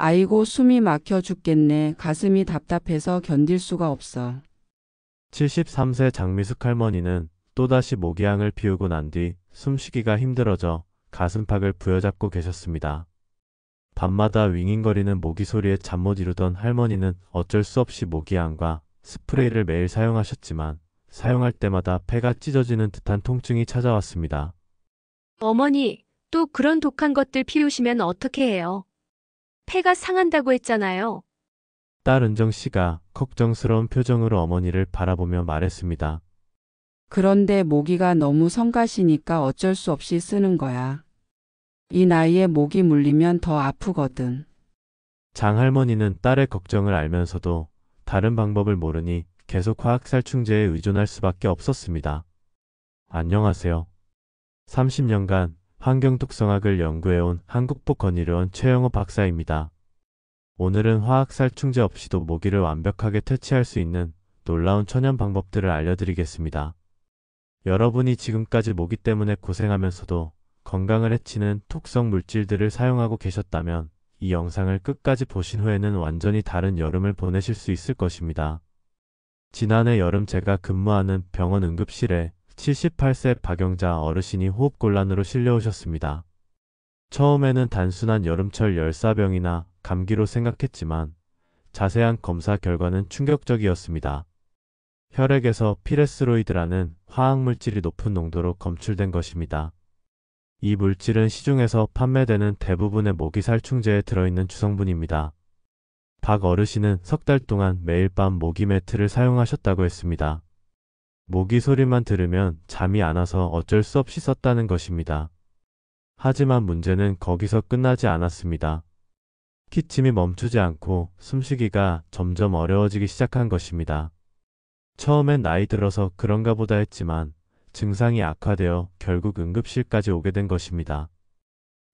아이고 숨이 막혀 죽겠네. 가슴이 답답해서 견딜 수가 없어. 73세 장미숙 할머니는 또다시 모기향을 피우고 난 뒤 숨쉬기가 힘들어져 가슴팍을 부여잡고 계셨습니다. 밤마다 윙윙거리는 모기 소리에 잠 못 이루던 할머니는 어쩔 수 없이 모기향과 스프레이를 매일 사용하셨지만 사용할 때마다 폐가 찢어지는 듯한 통증이 찾아왔습니다. 어머니, 또 그런 독한 것들 피우시면 어떻게 해요? 폐가 상한다고 했잖아요. 딸 은정 씨가 걱정스러운 표정으로 어머니를 바라보며 말했습니다. 그런데 모기가 너무 성가시니까 어쩔 수 없이 쓰는 거야. 이 나이에 모기 물리면 더 아프거든. 장 할머니는 딸의 걱정을 알면서도 다른 방법을 모르니 계속 화학살충제에 의존할 수밖에 없었습니다. 안녕하세요. 30년간 환경독성학을 연구해온 한국보건의료원 최영호 박사입니다. 오늘은 화학살충제 없이도 모기를 완벽하게 퇴치할 수 있는 놀라운 천연 방법들을 알려드리겠습니다. 여러분이 지금까지 모기 때문에 고생하면서도 건강을 해치는 톡성 물질들을 사용하고 계셨다면 이 영상을 끝까지 보신 후에는 완전히 다른 여름을 보내실 수 있을 것입니다. 지난해 여름 제가 근무하는 병원 응급실에 78세 박영자 어르신이 호흡곤란으로 실려오셨습니다. 처음에는 단순한 여름철 열사병이나 감기로 생각했지만 자세한 검사 결과는 충격적이었습니다. 혈액에서 피레스로이드라는 화학물질이 높은 농도로 검출된 것입니다. 이 물질은 시중에서 판매되는 대부분의 모기살충제에 들어있는 주성분입니다. 박 어르신은 석 달 동안 매일 밤 모기 매트를 사용하셨다고 했습니다. 모기 소리만 들으면 잠이 안 와서 어쩔 수 없이 썼다는 것입니다. 하지만 문제는 거기서 끝나지 않았습니다. 기침이 멈추지 않고 숨쉬기가 점점 어려워지기 시작한 것입니다. 처음엔 나이 들어서 그런가 보다 했지만 증상이 악화되어 결국 응급실까지 오게 된 것입니다.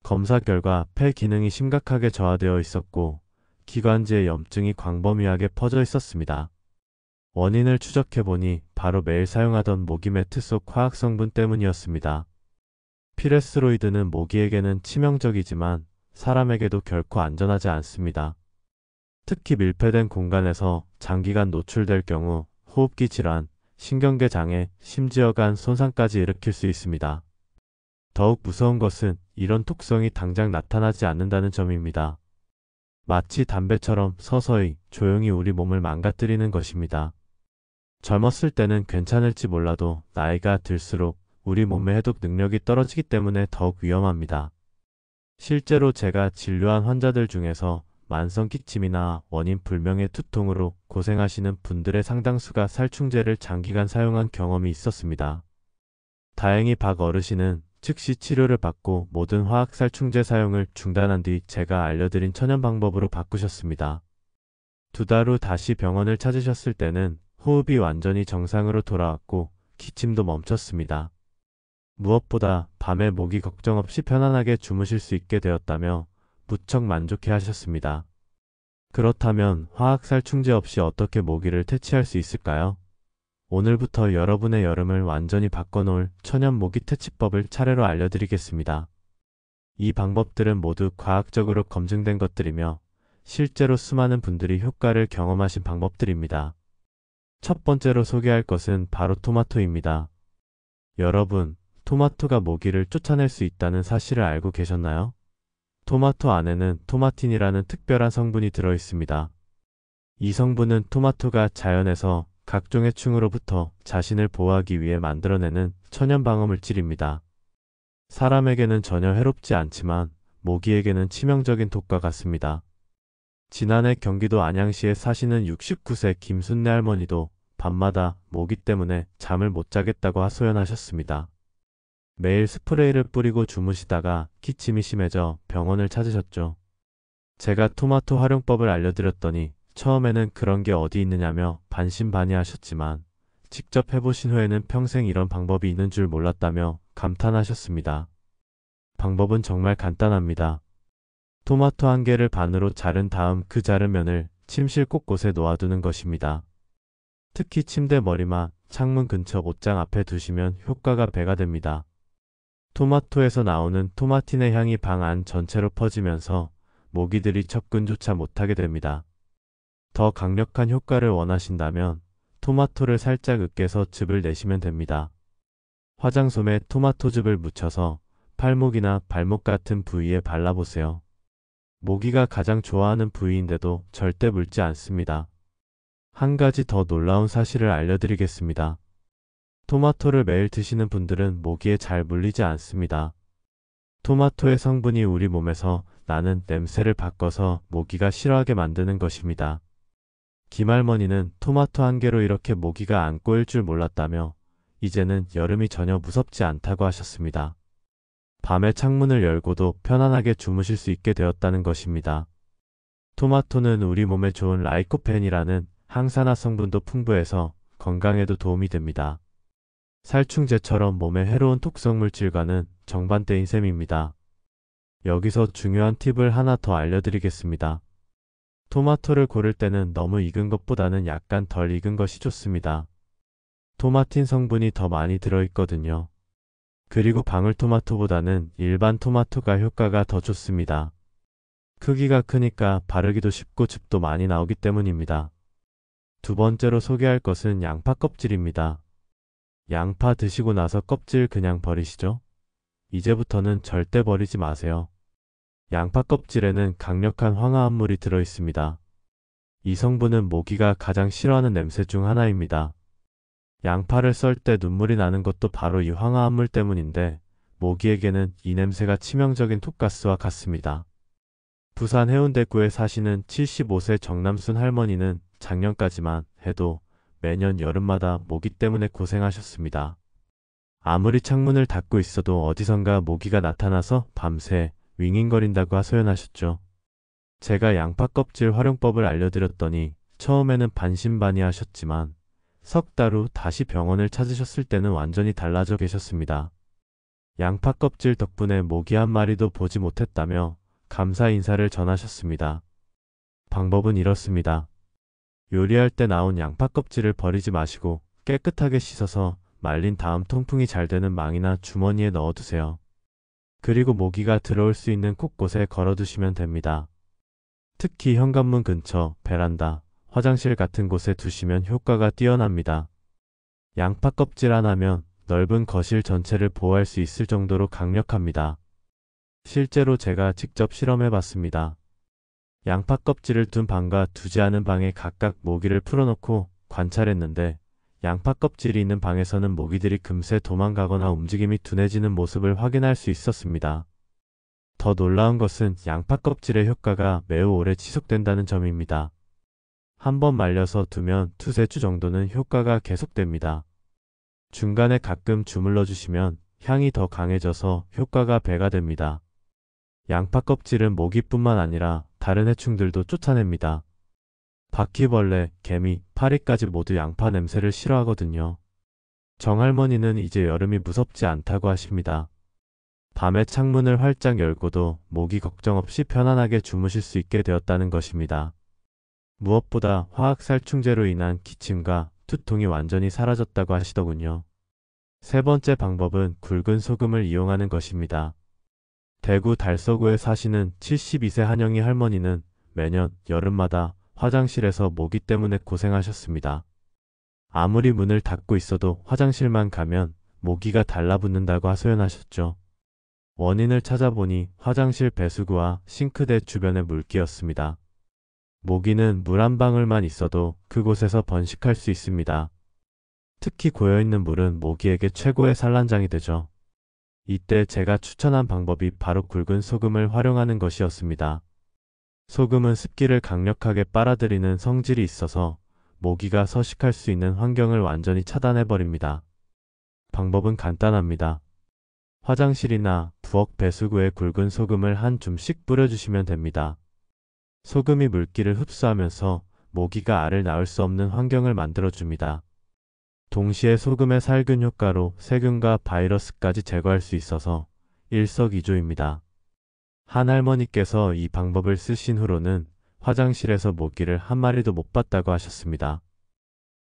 검사 결과 폐 기능이 심각하게 저하되어 있었고 기관지에 염증이 광범위하게 퍼져 있었습니다. 원인을 추적해보니 바로 매일 사용하던 모기 매트 속 화학성분 때문이었습니다. 피레스로이드는 모기에게는 치명적이지만 사람에게도 결코 안전하지 않습니다. 특히 밀폐된 공간에서 장기간 노출될 경우 호흡기 질환, 신경계 장애, 심지어 간 손상까지 일으킬 수 있습니다. 더욱 무서운 것은 이런 톡성이 당장 나타나지 않는다는 점입니다. 마치 담배처럼 서서히 조용히 우리 몸을 망가뜨리는 것입니다. 젊었을 때는 괜찮을지 몰라도 나이가 들수록 우리 몸의 해독 능력이 떨어지기 때문에 더욱 위험합니다. 실제로 제가 진료한 환자들 중에서 만성 기침이나 원인 불명의 두통으로 고생하시는 분들의 상당수가 살충제를 장기간 사용한 경험이 있었습니다. 다행히 박 어르신은 즉시 치료를 받고 모든 화학살충제 사용을 중단한 뒤 제가 알려드린 천연 방법으로 바꾸셨습니다. 2달 후 다시 병원을 찾으셨을 때는 호흡이 완전히 정상으로 돌아왔고 기침도 멈췄습니다. 무엇보다 밤에 모기 걱정 없이 편안하게 주무실 수 있게 되었다며 무척 만족해 하셨습니다. 그렇다면 화학살충제 없이 어떻게 모기를 퇴치할 수 있을까요? 오늘부터 여러분의 여름을 완전히 바꿔놓을 천연 모기 퇴치법을 차례로 알려드리겠습니다. 이 방법들은 모두 과학적으로 검증된 것들이며 실제로 수많은 분들이 효과를 경험하신 방법들입니다. 첫 번째로 소개할 것은 바로 토마토입니다. 여러분, 토마토가 모기를 쫓아낼 수 있다는 사실을 알고 계셨나요? 토마토 안에는 토마틴이라는 특별한 성분이 들어 있습니다. 이 성분은 토마토가 자연에서 각종 해충으로부터 자신을 보호하기 위해 만들어내는 천연 방어 물질입니다. 사람에게는 전혀 해롭지 않지만 모기에게는 치명적인 독과 같습니다. 지난해 경기도 안양시에 사시는 69세 김순례 할머니도 밤마다 모기 때문에 잠을 못 자겠다고 하소연하셨습니다. 매일 스프레이를 뿌리고 주무시다가 기침이 심해져 병원을 찾으셨죠. 제가 토마토 활용법을 알려드렸더니 처음에는 그런 게 어디 있느냐며 반신반의하셨지만 직접 해보신 후에는 평생 이런 방법이 있는 줄 몰랐다며 감탄하셨습니다. 방법은 정말 간단합니다. 토마토 한 개를 반으로 자른 다음 그 자른 면을 침실 곳곳에 놓아두는 것입니다. 특히 침대 머리맡, 창문 근처 옷장 앞에 두시면 효과가 배가 됩니다. 토마토에서 나오는 토마틴의 향이 방 안 전체로 퍼지면서 모기들이 접근조차 못하게 됩니다. 더 강력한 효과를 원하신다면 토마토를 살짝 으깨서 즙을 내시면 됩니다. 화장솜에 토마토즙을 묻혀서 팔목이나 발목 같은 부위에 발라보세요. 모기가 가장 좋아하는 부위인데도 절대 물지 않습니다. 한 가지 더 놀라운 사실을 알려드리겠습니다. 토마토를 매일 드시는 분들은 모기에 잘 물리지 않습니다. 토마토의 성분이 우리 몸에서 나는 냄새를 바꿔서 모기가 싫어하게 만드는 것입니다. 김할머니는 토마토 한 개로 이렇게 모기가 안 꼬일 줄 몰랐다며 이제는 여름이 전혀 무섭지 않다고 하셨습니다. 밤에 창문을 열고도 편안하게 주무실 수 있게 되었다는 것입니다. 토마토는 우리 몸에 좋은 라이코펜이라는 항산화 성분도 풍부해서 건강에도 도움이 됩니다. 살충제처럼 몸에 해로운 독성물질과는 정반대인 셈입니다. 여기서 중요한 팁을 하나 더 알려드리겠습니다. 토마토를 고를 때는 너무 익은 것보다는 약간 덜 익은 것이 좋습니다. 토마틴 성분이 더 많이 들어있거든요. 그리고 방울토마토보다는 일반 토마토가 효과가 더 좋습니다. 크기가 크니까 바르기도 쉽고 즙도 많이 나오기 때문입니다. 두 번째로 소개할 것은 양파 껍질입니다. 양파 드시고 나서 껍질 그냥 버리시죠? 이제부터는 절대 버리지 마세요. 양파 껍질에는 강력한 황화합물이 들어있습니다. 이 성분은 모기가 가장 싫어하는 냄새 중 하나입니다. 양파를 썰 때 눈물이 나는 것도 바로 이 황화합물 때문인데 모기에게는 이 냄새가 치명적인 톡가스와 같습니다. 부산 해운대구에 사시는 75세 정남순 할머니는 작년까지만 해도 매년 여름마다 모기 때문에 고생하셨습니다. 아무리 창문을 닫고 있어도 어디선가 모기가 나타나서 밤새 윙윙거린다고 하소연하셨죠. 제가 양파 껍질 활용법을 알려드렸더니 처음에는 반신반의하셨지만 석 달 후 다시 병원을 찾으셨을 때는 완전히 달라져 계셨습니다. 양파 껍질 덕분에 모기 한 마리도 보지 못했다며 감사 인사를 전하셨습니다. 방법은 이렇습니다. 요리할 때 나온 양파 껍질을 버리지 마시고 깨끗하게 씻어서 말린 다음 통풍이 잘 되는 망이나 주머니에 넣어두세요. 그리고 모기가 들어올 수 있는 곳곳에 걸어두시면 됩니다. 특히 현관문 근처, 베란다, 화장실 같은 곳에 두시면 효과가 뛰어납니다. 양파 껍질 하나면 넓은 거실 전체를 보호할 수 있을 정도로 강력합니다. 실제로 제가 직접 실험해봤습니다. 양파 껍질을 둔 방과 두지 않은 방에 각각 모기를 풀어놓고 관찰했는데 양파 껍질이 있는 방에서는 모기들이 금세 도망가거나 움직임이 둔해지는 모습을 확인할 수 있었습니다. 더 놀라운 것은 양파 껍질의 효과가 매우 오래 지속된다는 점입니다. 한번 말려서 두면 두세 주 정도는 효과가 계속됩니다. 중간에 가끔 주물러 주시면 향이 더 강해져서 효과가 배가 됩니다. 양파 껍질은 모기뿐만 아니라 다른 해충들도 쫓아냅니다. 바퀴벌레, 개미, 파리까지 모두 양파 냄새를 싫어하거든요. 정할머니는 이제 여름이 무섭지 않다고 하십니다. 밤에 창문을 활짝 열고도 모기 걱정 없이 편안하게 주무실 수 있게 되었다는 것입니다. 무엇보다 화학살충제로 인한 기침과 두통이 완전히 사라졌다고 하시더군요. 세 번째 방법은 굵은 소금을 이용하는 것입니다. 대구 달서구에 사시는 72세 한영희 할머니는 매년 여름마다 화장실에서 모기 때문에 고생하셨습니다. 아무리 문을 닫고 있어도 화장실만 가면 모기가 달라붙는다고 하소연하셨죠. 원인을 찾아보니 화장실 배수구와 싱크대 주변의 물기였습니다. 모기는 물 한 방울만 있어도 그곳에서 번식할 수 있습니다. 특히 고여있는 물은 모기에게 최고의 산란장이 되죠. 이때 제가 추천한 방법이 바로 굵은 소금을 활용하는 것이었습니다. 소금은 습기를 강력하게 빨아들이는 성질이 있어서 모기가 서식할 수 있는 환경을 완전히 차단해버립니다. 방법은 간단합니다. 화장실이나 부엌 배수구에 굵은 소금을 한 줌씩 뿌려주시면 됩니다. 소금이 물기를 흡수하면서 모기가 알을 낳을 수 없는 환경을 만들어줍니다. 동시에 소금의 살균 효과로 세균과 바이러스까지 제거할 수 있어서 일석이조입니다. 한 할머니께서 이 방법을 쓰신 후로는 화장실에서 모기를 한 마리도 못 봤다고 하셨습니다.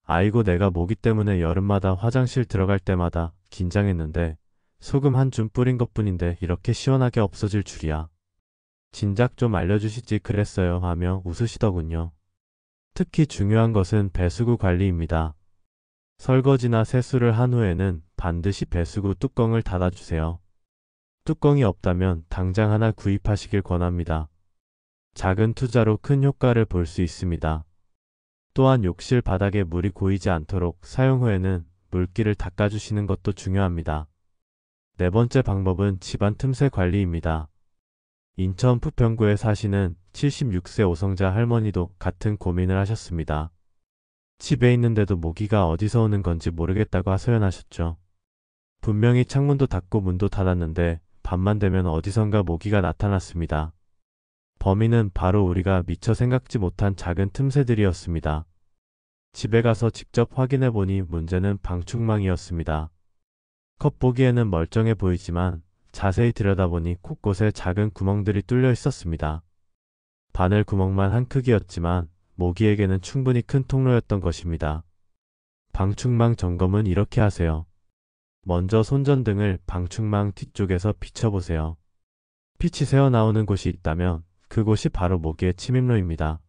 아이고, 내가 모기 때문에 여름마다 화장실 들어갈 때마다 긴장했는데 소금 한 줌 뿌린 것뿐인데 이렇게 시원하게 없어질 줄이야. 진작 좀 알려주시지 그랬어요 하며 웃으시더군요. 특히 중요한 것은 배수구 관리입니다. 설거지나 세수를 한 후에는 반드시 배수구 뚜껑을 닫아주세요. 뚜껑이 없다면 당장 하나 구입하시길 권합니다. 작은 투자로 큰 효과를 볼 수 있습니다. 또한 욕실 바닥에 물이 고이지 않도록 사용 후에는 물기를 닦아주시는 것도 중요합니다. 네 번째 방법은 집안 틈새 관리입니다. 인천 부평구에 사시는 76세 오성자 할머니도 같은 고민을 하셨습니다. 집에 있는데도 모기가 어디서 오는 건지 모르겠다고 하소연하셨죠. 분명히 창문도 닫고 문도 닫았는데 밤만 되면 어디선가 모기가 나타났습니다. 범인은 바로 우리가 미처 생각지 못한 작은 틈새들이었습니다. 집에 가서 직접 확인해 보니 문제는 방충망이었습니다. 겉보기에는 멀쩡해 보이지만 자세히 들여다보니 곳곳에 작은 구멍들이 뚫려 있었습니다. 바늘 구멍만 한 크기였지만 모기에게는 충분히 큰 통로였던 것입니다. 방충망 점검은 이렇게 하세요. 먼저 손전등을 방충망 뒤쪽에서 비춰보세요. 빛이 새어나오는 곳이 있다면 그곳이 바로 모기의 침입로입니다.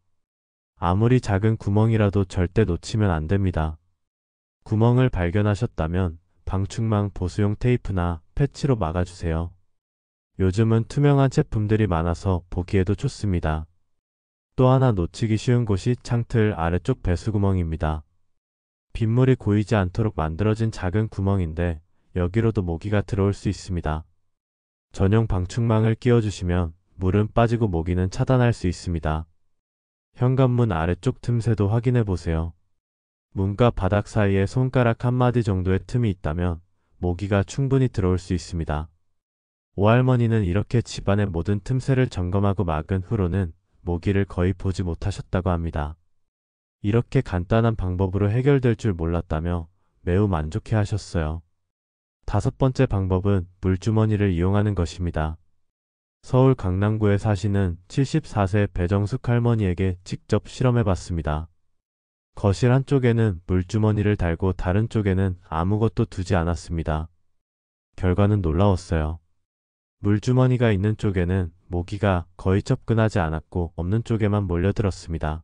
아무리 작은 구멍이라도 절대 놓치면 안 됩니다. 구멍을 발견하셨다면 방충망 보수용 테이프나 패치로 막아주세요. 요즘은 투명한 제품들이 많아서 보기에도 좋습니다. 또 하나 놓치기 쉬운 곳이 창틀 아래쪽 배수구멍입니다. 빗물이 고이지 않도록 만들어진 작은 구멍인데 여기로도 모기가 들어올 수 있습니다. 전용 방충망을 끼워주시면 물은 빠지고 모기는 차단할 수 있습니다. 현관문 아래쪽 틈새도 확인해 보세요. 문과 바닥 사이에 손가락 한 마디 정도의 틈이 있다면 모기가 충분히 들어올 수 있습니다. 오할머니는 이렇게 집안의 모든 틈새를 점검하고 막은 후로는 모기를 거의 보지 못하셨다고 합니다. 이렇게 간단한 방법으로 해결될 줄 몰랐다며 매우 만족해 하셨어요. 다섯 번째 방법은 물주머니를 이용하는 것입니다. 서울 강남구에 사시는 74세 배정숙 할머니에게 직접 실험해 봤습니다. 거실 한쪽에는 물주머니를 달고 다른 쪽에는 아무것도 두지 않았습니다. 결과는 놀라웠어요. 물주머니가 있는 쪽에는 모기가 거의 접근하지 않았고 없는 쪽에만 몰려들었습니다.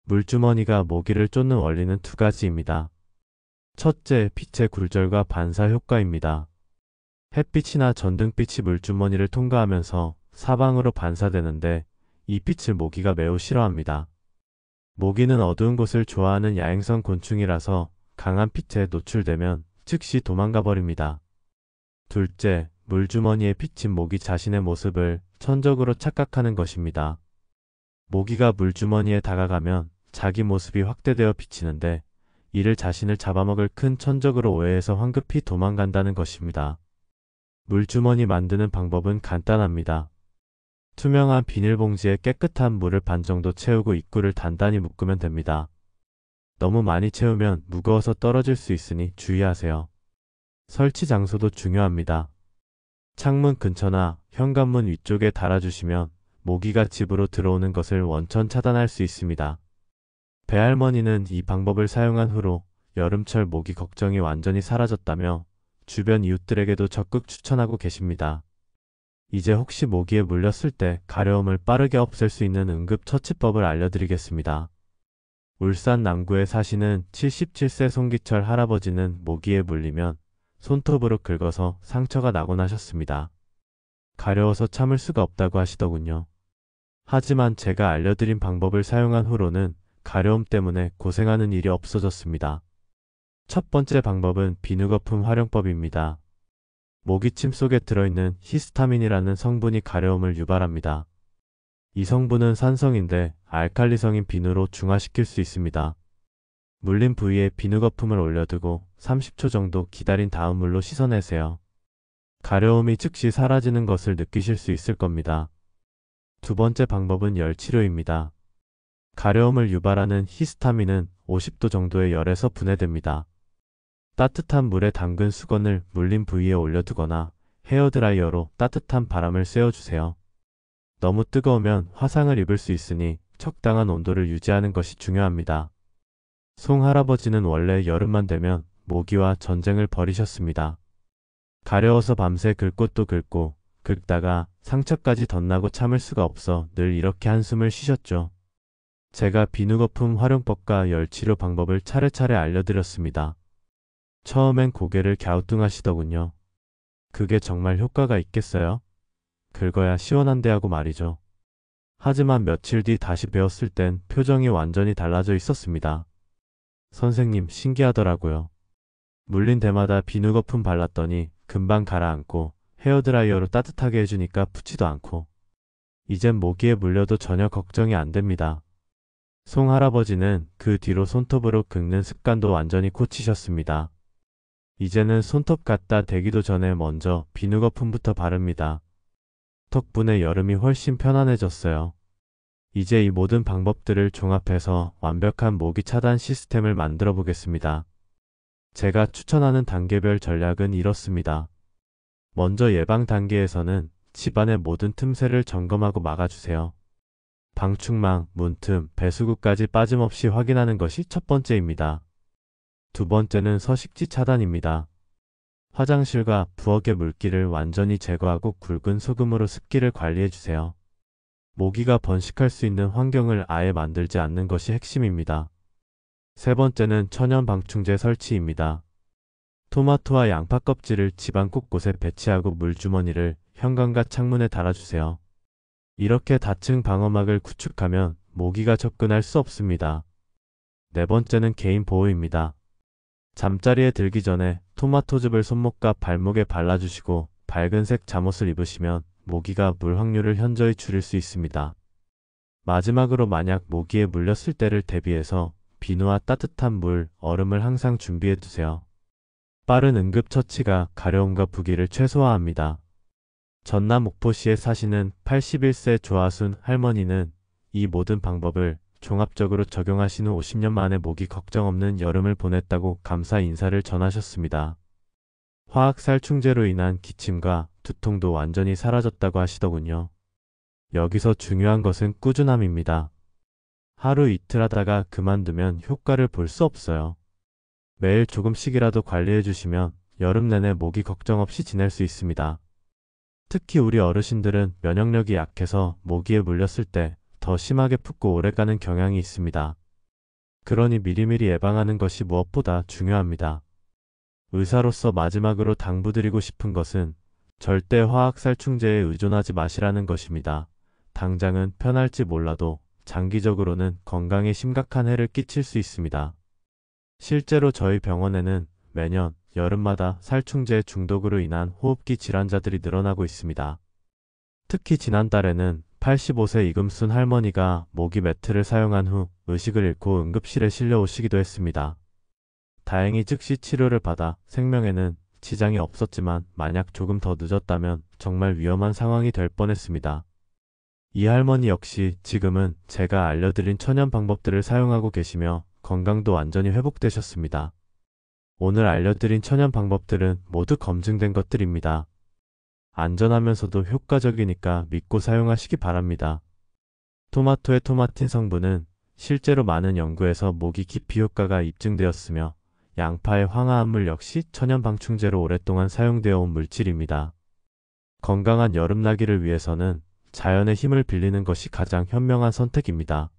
물주머니가 모기를 쫓는 원리는 두 가지입니다. 첫째, 빛의 굴절과 반사 효과입니다. 햇빛이나 전등빛이 물주머니를 통과하면서 사방으로 반사되는데 이 빛을 모기가 매우 싫어합니다. 모기는 어두운 곳을 좋아하는 야행성 곤충이라서 강한 빛에 노출되면 즉시 도망가 버립니다. 둘째, 물주머니에 비친 모기 자신의 모습을 천적으로 착각하는 것입니다. 모기가 물주머니에 다가가면 자기 모습이 확대되어 비치는데 이를 자신을 잡아먹을 큰 천적으로 오해해서 황급히 도망간다는 것입니다. 물주머니 만드는 방법은 간단합니다. 투명한 비닐봉지에 깨끗한 물을 반 정도 채우고 입구를 단단히 묶으면 됩니다. 너무 많이 채우면 무거워서 떨어질 수 있으니 주의하세요. 설치 장소도 중요합니다. 창문 근처나 현관문 위쪽에 달아주시면 모기가 집으로 들어오는 것을 원천 차단할 수 있습니다. 배할머니는 이 방법을 사용한 후로 여름철 모기 걱정이 완전히 사라졌다며 주변 이웃들에게도 적극 추천하고 계십니다. 이제 혹시 모기에 물렸을 때 가려움을 빠르게 없앨 수 있는 응급처치법을 알려드리겠습니다. 울산 남구에 사시는 77세 송기철 할아버지는 모기에 물리면 손톱으로 긁어서 상처가 나곤 하셨습니다. 가려워서 참을 수가 없다고 하시더군요. 하지만 제가 알려드린 방법을 사용한 후로는 가려움 때문에 고생하는 일이 없어졌습니다. 첫 번째 방법은 비누거품 활용법입니다. 모기침 속에 들어있는 히스타민이라는 성분이 가려움을 유발합니다. 이 성분은 산성인데 알칼리성인 비누로 중화시킬 수 있습니다. 물린 부위에 비누거품을 올려두고 30초 정도 기다린 다음 물로 씻어내세요. 가려움이 즉시 사라지는 것을 느끼실 수 있을 겁니다. 두 번째 방법은 열치료입니다. 가려움을 유발하는 히스타민은 50도 정도의 열에서 분해됩니다. 따뜻한 물에 담근 수건을 물린 부위에 올려두거나 헤어드라이어로 따뜻한 바람을 쐬어주세요. 너무 뜨거우면 화상을 입을 수 있으니 적당한 온도를 유지하는 것이 중요합니다. 송 할아버지는 원래 여름만 되면 모기와 전쟁을 벌이셨습니다. 가려워서 밤새 긁고 또 긁고 긁다가 상처까지 덧나고 참을 수가 없어 늘 이렇게 한숨을 쉬셨죠. 제가 비누거품 활용법과 열치료 방법을 차례차례 알려드렸습니다. 처음엔 고개를 갸우뚱하시더군요. 그게 정말 효과가 있겠어요? 긁어야 시원한데 하고 말이죠. 하지만 며칠 뒤 다시 배웠을 땐 표정이 완전히 달라져 있었습니다. 선생님, 신기하더라고요. 물린 데마다 비누거품 발랐더니 금방 가라앉고 헤어드라이어로 따뜻하게 해주니까 붓지도 않고 이젠 모기에 물려도 전혀 걱정이 안 됩니다. 송 할아버지는 그 뒤로 손톱으로 긁는 습관도 완전히 고치셨습니다. 이제는 손톱 갖다 대기도 전에 먼저 비누거품부터 바릅니다. 덕분에 여름이 훨씬 편안해졌어요. 이제 이 모든 방법들을 종합해서 완벽한 모기 차단 시스템을 만들어 보겠습니다. 제가 추천하는 단계별 전략은 이렇습니다. 먼저 예방 단계에서는 집안의 모든 틈새를 점검하고 막아주세요. 방충망, 문틈, 배수구까지 빠짐없이 확인하는 것이 첫 번째입니다. 두 번째는 서식지 차단입니다. 화장실과 부엌의 물기를 완전히 제거하고 굵은 소금으로 습기를 관리해주세요. 모기가 번식할 수 있는 환경을 아예 만들지 않는 것이 핵심입니다. 세 번째는 천연 방충제 설치입니다. 토마토와 양파 껍질을 집안 곳곳에 배치하고 물주머니를 현관과 창문에 달아주세요. 이렇게 다층 방어막을 구축하면 모기가 접근할 수 없습니다. 네 번째는 개인 보호입니다. 잠자리에 들기 전에 토마토즙을 손목과 발목에 발라주시고 밝은색 잠옷을 입으시면 모기가 물 확률을 현저히 줄일 수 있습니다. 마지막으로 만약 모기에 물렸을 때를 대비해서 비누와 따뜻한 물, 얼음을 항상 준비해 두세요. 빠른 응급처치가 가려움과 부기를 최소화합니다. 전남 옥포시에 사시는 81세 조아순 할머니는 이 모든 방법을 종합적으로 적용하신 후 50년 만에 모기 걱정 없는 여름을 보냈다고 감사 인사를 전하셨습니다. 화학살충제로 인한 기침과 두통도 완전히 사라졌다고 하시더군요. 여기서 중요한 것은 꾸준함입니다. 하루 이틀 하다가 그만두면 효과를 볼 수 없어요. 매일 조금씩이라도 관리해 주시면 여름 내내 모기 걱정 없이 지낼 수 있습니다. 특히 우리 어르신들은 면역력이 약해서 모기에 물렸을 때 더 심하게 붓고 오래가는 경향이 있습니다. 그러니 미리미리 예방하는 것이 무엇보다 중요합니다. 의사로서 마지막으로 당부드리고 싶은 것은 절대 화학살충제에 의존하지 마시라는 것입니다. 당장은 편할지 몰라도 장기적으로는 건강에 심각한 해를 끼칠 수 있습니다. 실제로 저희 병원에는 매년 여름마다 살충제 중독으로 인한 호흡기 질환자들이 늘어나고 있습니다. 특히 지난달에는 85세 이금순 할머니가 모기 매트를 사용한 후 의식을 잃고 응급실에 실려오시기도 했습니다. 다행히 즉시 치료를 받아 생명에는 지장이 없었지만 만약 조금 더 늦었다면 정말 위험한 상황이 될 뻔했습니다. 이 할머니 역시 지금은 제가 알려드린 천연 방법들을 사용하고 계시며 건강도 완전히 회복되셨습니다. 오늘 알려드린 천연 방법들은 모두 검증된 것들입니다. 안전하면서도 효과적이니까 믿고 사용하시기 바랍니다. 토마토의 토마틴 성분은 실제로 많은 연구에서 모기 기피 효과가 입증되었으며 양파의 황화합물 역시 천연 방충제로 오랫동안 사용되어 온 물질입니다. 건강한 여름나기를 위해서는 자연의 힘을 빌리는 것이 가장 현명한 선택입니다.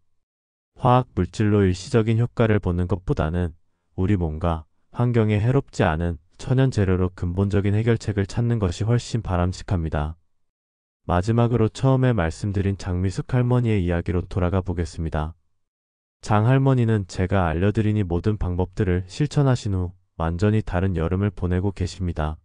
화학 물질로 일시적인 효과를 보는 것보다는 우리 몸과 환경에 해롭지 않은 천연 재료로 근본적인 해결책을 찾는 것이 훨씬 바람직합니다. 마지막으로 처음에 말씀드린 장미숙 할머니의 이야기로 돌아가 보겠습니다. 장 할머니는 제가 알려드린 이 모든 방법들을 실천하신 후 완전히 다른 여름을 보내고 계십니다.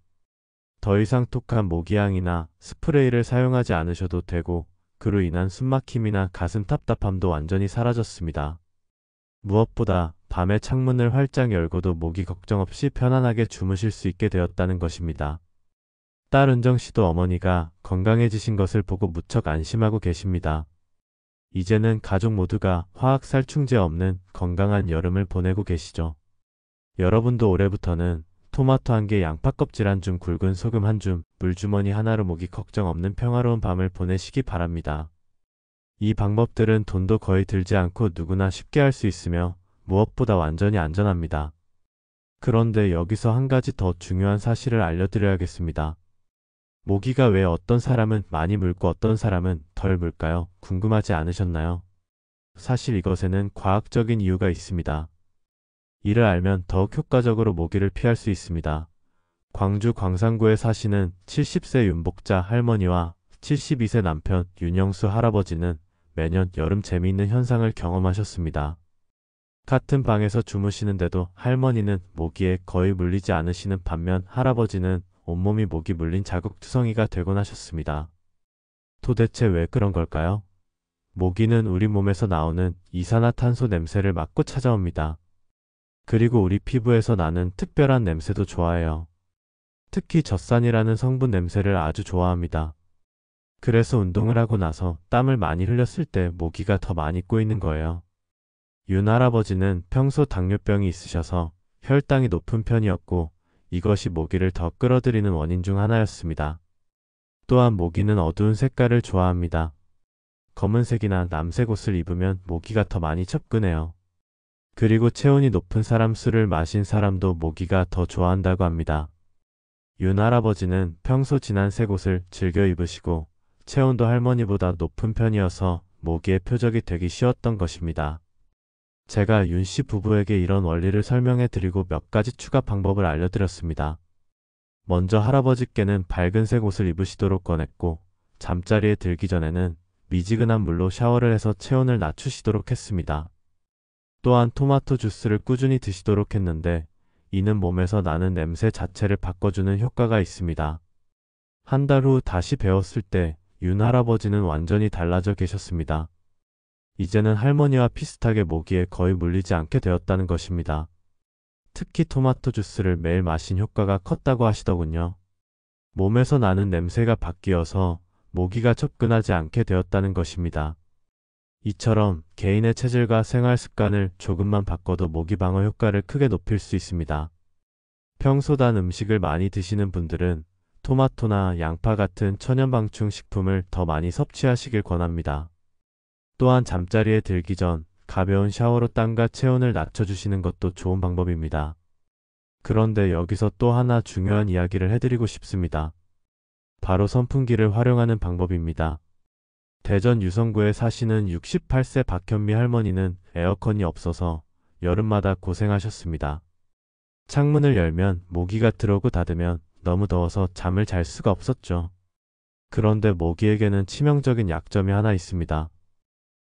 더 이상 독한 모기향이나 스프레이를 사용하지 않으셔도 되고 그로 인한 숨막힘이나 가슴 답답함도 완전히 사라졌습니다. 무엇보다 밤에 창문을 활짝 열고도 모기 걱정 없이 편안하게 주무실 수 있게 되었다는 것입니다. 딸 은정씨도 어머니가 건강해지신 것을 보고 무척 안심하고 계십니다. 이제는 가족 모두가 화학살충제 없는 건강한 여름을 보내고 계시죠. 여러분도 올해부터는 토마토 한 개, 양파 껍질 한 줌, 굵은 소금 한 줌, 물주머니 하나로 모기 걱정 없는 평화로운 밤을 보내시기 바랍니다. 이 방법들은 돈도 거의 들지 않고 누구나 쉽게 할 수 있으며 무엇보다 완전히 안전합니다. 그런데 여기서 한 가지 더 중요한 사실을 알려드려야겠습니다. 모기가 왜 어떤 사람은 많이 물고 어떤 사람은 덜 물까요? 궁금하지 않으셨나요? 사실 이것에는 과학적인 이유가 있습니다. 이를 알면 더욱 효과적으로 모기를 피할 수 있습니다. 광주 광산구에 사시는 70세 윤복자 할머니와 72세 남편 윤영수 할아버지는 매년 여름 재미있는 현상을 경험하셨습니다. 같은 방에서 주무시는데도 할머니는 모기에 거의 물리지 않으시는 반면 할아버지는 온몸이 모기 물린 자국투성이가 되곤 하셨습니다. 도대체 왜 그런 걸까요? 모기는 우리 몸에서 나오는 이산화탄소 냄새를 맡고 찾아옵니다. 그리고 우리 피부에서 나는 특별한 냄새도 좋아해요. 특히 젖산이라는 성분 냄새를 아주 좋아합니다. 그래서 운동을 하고 나서 땀을 많이 흘렸을 때 모기가 더 많이 꼬이는 거예요. 윤 할아버지는 평소 당뇨병이 있으셔서 혈당이 높은 편이었고 이것이 모기를 더 끌어들이는 원인 중 하나였습니다. 또한 모기는 어두운 색깔을 좋아합니다. 검은색이나 남색 옷을 입으면 모기가 더 많이 접근해요. 그리고 체온이 높은 사람 술을 마신 사람도 모기가 더 좋아한다고 합니다. 윤 할아버지는 평소 진한색 옷을 즐겨 입으시고 체온도 할머니보다 높은 편이어서 모기의 표적이 되기 쉬웠던 것입니다. 제가 윤 씨 부부에게 이런 원리를 설명해 드리고 몇 가지 추가 방법을 알려드렸습니다. 먼저 할아버지께는 밝은색 옷을 입으시도록 권했고 잠자리에 들기 전에는 미지근한 물로 샤워를 해서 체온을 낮추시도록 했습니다. 또한 토마토 주스를 꾸준히 드시도록 했는데 이는 몸에서 나는 냄새 자체를 바꿔주는 효과가 있습니다. 한 달 후 다시 배웠을 때 윤 할아버지는 완전히 달라져 계셨습니다. 이제는 할머니와 비슷하게 모기에 거의 물리지 않게 되었다는 것입니다. 특히 토마토 주스를 매일 마신 효과가 컸다고 하시더군요. 몸에서 나는 냄새가 바뀌어서 모기가 접근하지 않게 되었다는 것입니다. 이처럼 개인의 체질과 생활 습관을 조금만 바꿔도 모기 방어 효과를 크게 높일 수 있습니다. 평소 단 음식을 많이 드시는 분들은 토마토나 양파 같은 천연방충 식품을 더 많이 섭취하시길 권합니다. 또한 잠자리에 들기 전 가벼운 샤워로 땀과 체온을 낮춰주시는 것도 좋은 방법입니다. 그런데 여기서 또 하나 중요한 이야기를 해드리고 싶습니다. 바로 선풍기를 활용하는 방법입니다. 대전 유성구에 사시는 68세 박현미 할머니는 에어컨이 없어서 여름마다 고생하셨습니다. 창문을 열면 모기가 들어오고 닫으면 너무 더워서 잠을 잘 수가 없었죠. 그런데 모기에게는 치명적인 약점이 하나 있습니다.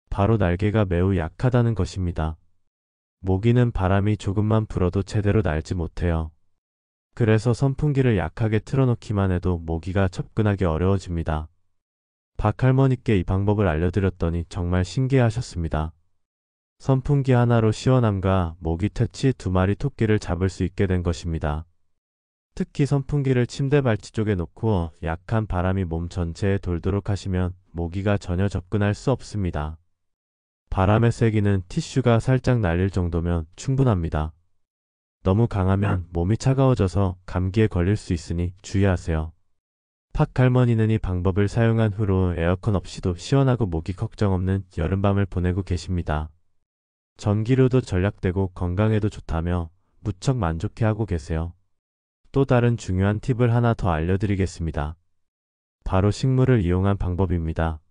바로 날개가 매우 약하다는 것입니다. 모기는 바람이 조금만 불어도 제대로 날지 못해요. 그래서 선풍기를 약하게 틀어놓기만 해도 모기가 접근하기 어려워집니다. 박 할머니께 이 방법을 알려드렸더니 정말 신기해하셨습니다. 선풍기 하나로 시원함과 모기 퇴치 2마리 토끼를 잡을 수 있게 된 것입니다. 특히 선풍기를 침대 발치 쪽에 놓고 약한 바람이 몸 전체에 돌도록 하시면 모기가 전혀 접근할 수 없습니다. 바람의 세기는 티슈가 살짝 날릴 정도면 충분합니다. 너무 강하면 몸이 차가워져서 감기에 걸릴 수 있으니 주의하세요. 팍 할머니는 이 방법을 사용한 후로 에어컨 없이도 시원하고 모기 걱정 없는 여름밤을 보내고 계십니다. 전기료도 절약되고 건강에도 좋다며 무척 만족해하고 계세요. 또 다른 중요한 팁을 하나 더 알려드리겠습니다. 바로 식물을 이용한 방법입니다.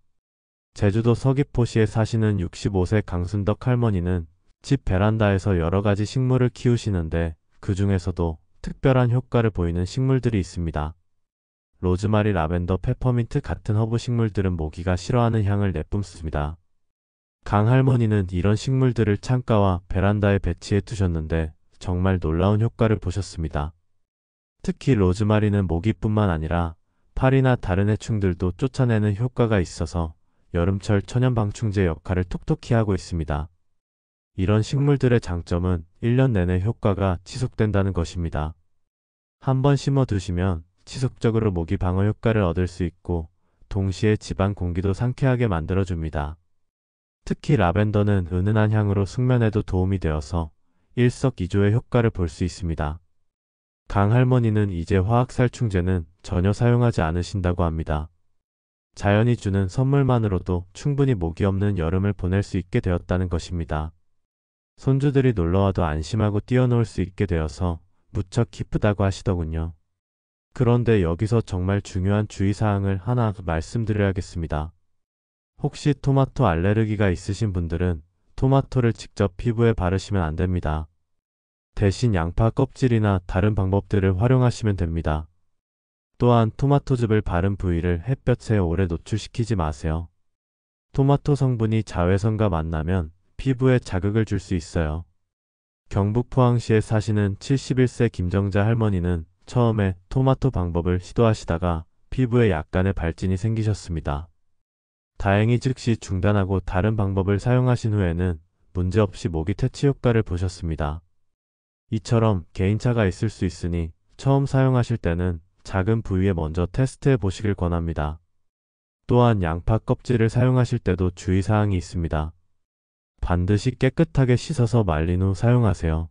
제주도 서귀포시에 사시는 65세 강순덕 할머니는 집 베란다에서 여러 가지 식물을 키우시는데 그 중에서도 특별한 효과를 보이는 식물들이 있습니다. 로즈마리, 라벤더, 페퍼민트 같은 허브 식물들은 모기가 싫어하는 향을 내뿜습니다. 강 할머니는 이런 식물들을 창가와 베란다에 배치해 두셨는데 정말 놀라운 효과를 보셨습니다. 특히 로즈마리는 모기뿐만 아니라 파리나 다른 해충들도 쫓아내는 효과가 있어서 여름철 천연방충제 역할을 톡톡히 하고 있습니다. 이런 식물들의 장점은 1년 내내 효과가 지속된다는 것입니다. 한번 심어 두시면 지속적으로 모기 방어 효과를 얻을 수 있고 동시에 집안 공기도 상쾌하게 만들어줍니다. 특히 라벤더는 은은한 향으로 숙면에도 도움이 되어서 일석이조의 효과를 볼 수 있습니다. 강 할머니는 이제 화학살충제는 전혀 사용하지 않으신다고 합니다. 자연이 주는 선물만으로도 충분히 모기 없는 여름을 보낼 수 있게 되었다는 것입니다. 손주들이 놀러와도 안심하고 뛰어놀 수 있게 되어서 무척 기쁘다고 하시더군요. 그런데 여기서 정말 중요한 주의사항을 하나 말씀드려야겠습니다. 혹시 토마토 알레르기가 있으신 분들은 토마토를 직접 피부에 바르시면 안 됩니다. 대신 양파 껍질이나 다른 방법들을 활용하시면 됩니다. 또한 토마토즙을 바른 부위를 햇볕에 오래 노출시키지 마세요. 토마토 성분이 자외선과 만나면 피부에 자극을 줄 수 있어요. 경북 포항시에 사시는 71세 김정자 할머니는 처음에 토마토 방법을 시도하시다가 피부에 약간의 발진이 생기셨습니다. 다행히 즉시 중단하고 다른 방법을 사용하신 후에는 문제없이 모기 퇴치 효과를 보셨습니다. 이처럼 개인차가 있을 수 있으니 처음 사용하실 때는 작은 부위에 먼저 테스트해 보시길 권합니다. 또한 양파 껍질을 사용하실 때도 주의사항이 있습니다. 반드시 깨끗하게 씻어서 말린 후 사용하세요.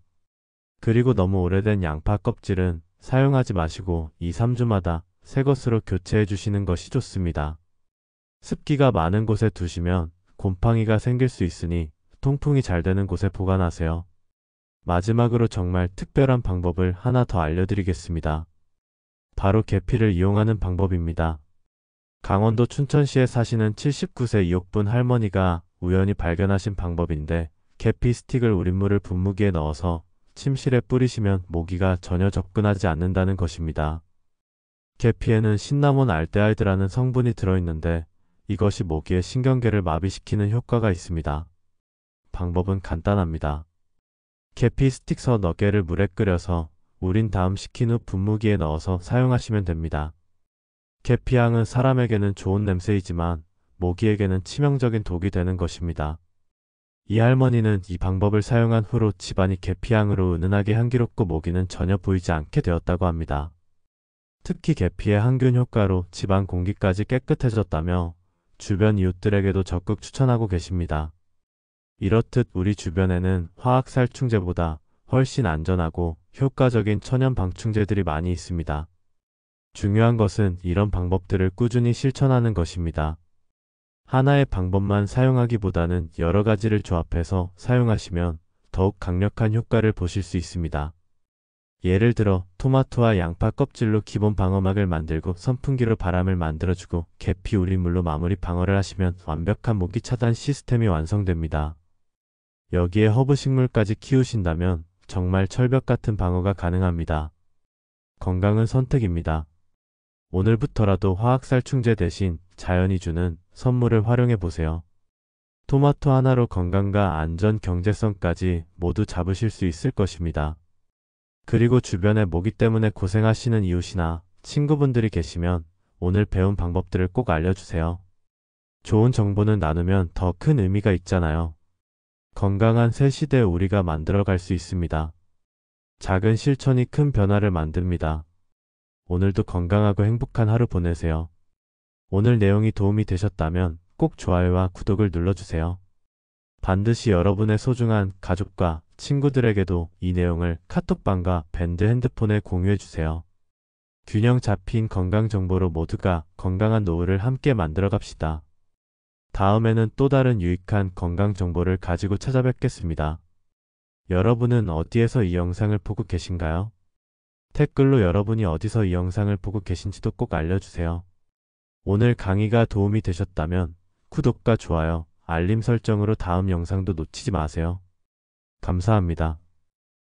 그리고 너무 오래된 양파 껍질은 사용하지 마시고 2-3주마다 새 것으로 교체해 주시는 것이 좋습니다. 습기가 많은 곳에 두시면 곰팡이가 생길 수 있으니 통풍이 잘 되는 곳에 보관하세요. 마지막으로 정말 특별한 방법을 하나 더 알려드리겠습니다. 바로 계피를 이용하는 방법입니다. 강원도 춘천시에 사시는 79세 이옥분 할머니가 우연히 발견하신 방법인데 계피 스틱을 우린 물을 분무기에 넣어서 침실에 뿌리시면 모기가 전혀 접근하지 않는다는 것입니다. 계피에는 신라몬 알데하이드라는 성분이 들어있는데 이것이 모기의 신경계를 마비시키는 효과가 있습니다. 방법은 간단합니다. 계피 스틱 서너 개를 물에 끓여서 우린 다음 식힌 후 분무기에 넣어서 사용하시면 됩니다. 계피향은 사람에게는 좋은 냄새이지만 모기에게는 치명적인 독이 되는 것입니다. 이 할머니는 이 방법을 사용한 후로 집안이 계피향으로 은은하게 향기롭고 모기는 전혀 보이지 않게 되었다고 합니다. 특히 계피의 항균 효과로 집안 공기까지 깨끗해졌다며 주변 이웃들에게도 적극 추천하고 계십니다. 이렇듯 우리 주변에는 화학 살충제보다 훨씬 안전하고 효과적인 천연 방충제들이 많이 있습니다. 중요한 것은 이런 방법들을 꾸준히 실천하는 것입니다. 하나의 방법만 사용하기보다는 여러 가지를 조합해서 사용하시면 더욱 강력한 효과를 보실 수 있습니다. 예를 들어 토마토와 양파 껍질로 기본 방어막을 만들고 선풍기로 바람을 만들어주고 계피 우린물로 마무리 방어를 하시면 완벽한 모기 차단 시스템이 완성됩니다. 여기에 허브 식물까지 키우신다면 정말 철벽 같은 방어가 가능합니다. 건강은 선택입니다. 오늘부터라도 화학살충제 대신 자연이 주는 선물을 활용해 보세요. 토마토 하나로 건강과 안전, 경제성까지 모두 잡으실 수 있을 것입니다. 그리고 주변에 모기 때문에 고생하시는 이웃이나 친구분들이 계시면 오늘 배운 방법들을 꼭 알려주세요. 좋은 정보는 나누면 더 큰 의미가 있잖아요. 건강한 새 시대 우리가 만들어갈 수 있습니다. 작은 실천이 큰 변화를 만듭니다. 오늘도 건강하고 행복한 하루 보내세요. 오늘 내용이 도움이 되셨다면 꼭 좋아요와 구독을 눌러주세요. 반드시 여러분의 소중한 가족과 친구들에게도 이 내용을 카톡방과 밴드 핸드폰에 공유해주세요. 균형 잡힌 건강 정보로 모두가 건강한 노후를 함께 만들어 갑시다. 다음에는 또 다른 유익한 건강 정보를 가지고 찾아뵙겠습니다. 여러분은 어디에서 이 영상을 보고 계신가요? 댓글로 여러분이 어디서 이 영상을 보고 계신지도 꼭 알려주세요. 오늘 강의가 도움이 되셨다면 구독과 좋아요, 알림 설정으로 다음 영상도 놓치지 마세요. 감사합니다.